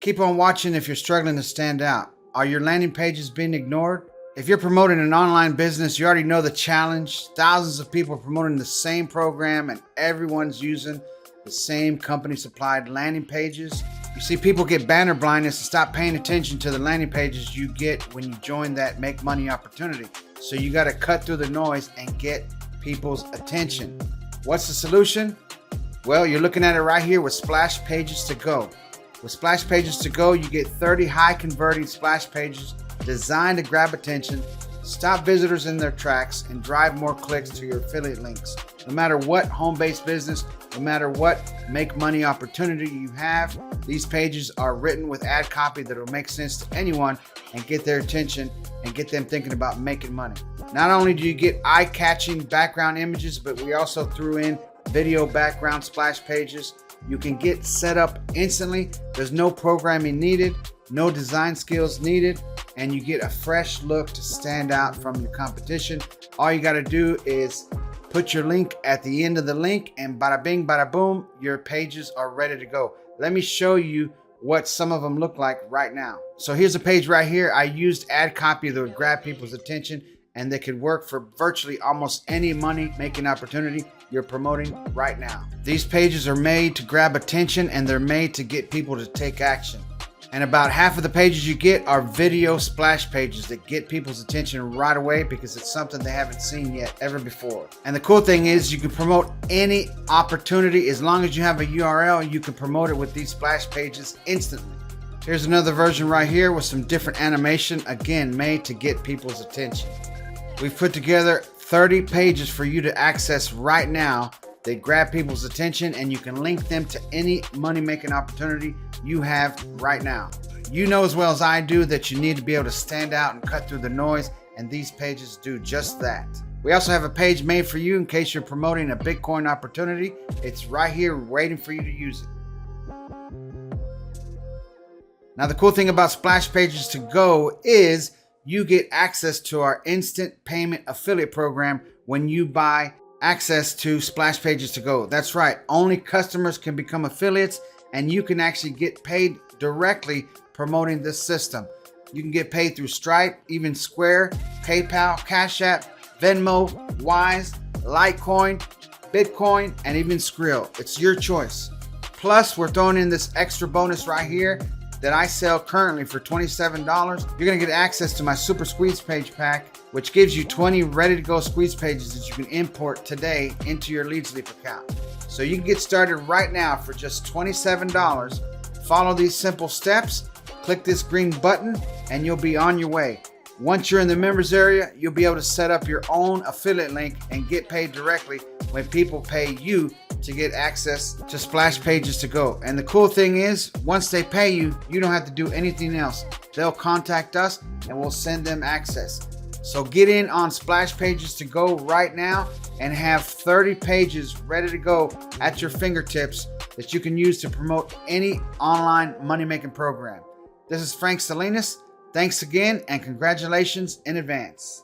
Keep on watching if you're struggling to stand out. Are your landing pages being ignored? If you're promoting an online business, you already know the challenge. Thousands of people are promoting the same program and everyone's using the same company supplied landing pages. You see, people get banner blindness and stop paying attention to the landing pages you get when you join that make money opportunity. So you got to cut through the noise and get people's attention. What's the solution? Well, you're looking at it right here with Splash Pages to Go. With Splash Pages to Go, you get 30 high converting splash pages designed to grab attention, stop visitors in their tracks, and drive more clicks to your affiliate links. No matter what home-based business, no matter what make money opportunity you have, these pages are written with ad copy that will make sense to anyone and get their attention and get them thinking about making money. Not only do you get eye-catching background images, but we also threw in video background splash pages. You can get set up instantly. There's no programming needed, no design skills needed, and you get a fresh look to stand out from your competition. All you got to do is put your link at the end of the link, and bada bing, bada boom, your pages are ready to go. Let me show you what some of them look like right now. So here's a page right here. I used ad copy that would grab people's attention, and they could work for virtually almost any money making opportunity you're promoting right now. These pages are made to grab attention, and they're made to get people to take action. And about half of the pages you get are video splash pages that get people's attention right away because it's something they haven't seen yet ever before. And the cool thing is you can promote any opportunity as long as you have a URL. You can promote it with these splash pages instantly. Here's another version right here with some different animation, again made to get people's attention. We've put together 30 pages for you to access right now. They grab people's attention, and you can link them to any money-making opportunity you have right now. You know as well as I do that you need to be able to stand out and cut through the noise, and these pages do just that. We also have a page made for you in case you're promoting a Bitcoin opportunity. It's right here waiting for you to use it. Now, the cool thing about Splash Pages to Go is you get access to our instant payment affiliate program when you buy access to Splash Pages to Go. That's right, only customers can become affiliates, and you can actually get paid directly promoting this system. You can get paid through Stripe, even Square, PayPal, Cash App, Venmo, Wise, Litecoin, Bitcoin, and even Skrill. It's your choice. Plus, we're throwing in this extra bonus right here that I sell currently for $27. You're going to get access to my Super Squeeze Page Pack, which gives you 20 ready-to-go squeeze pages that you can import today into your LeadsLeap account. So you can get started right now for just $27. Follow these simple steps, click this green button, and you'll be on your way. Once you're in the members area, you'll be able to set up your own affiliate link and get paid directly when people pay you to get access to Splash Pages to Go. And the cool thing is, once they pay you, you don't have to do anything else. They'll contact us and we'll send them access. So get in on Splash Pages to Go right now and have 30 pages ready to go at your fingertips that you can use to promote any online money-making program. This is Frank Salinas. Thanks again, and congratulations in advance.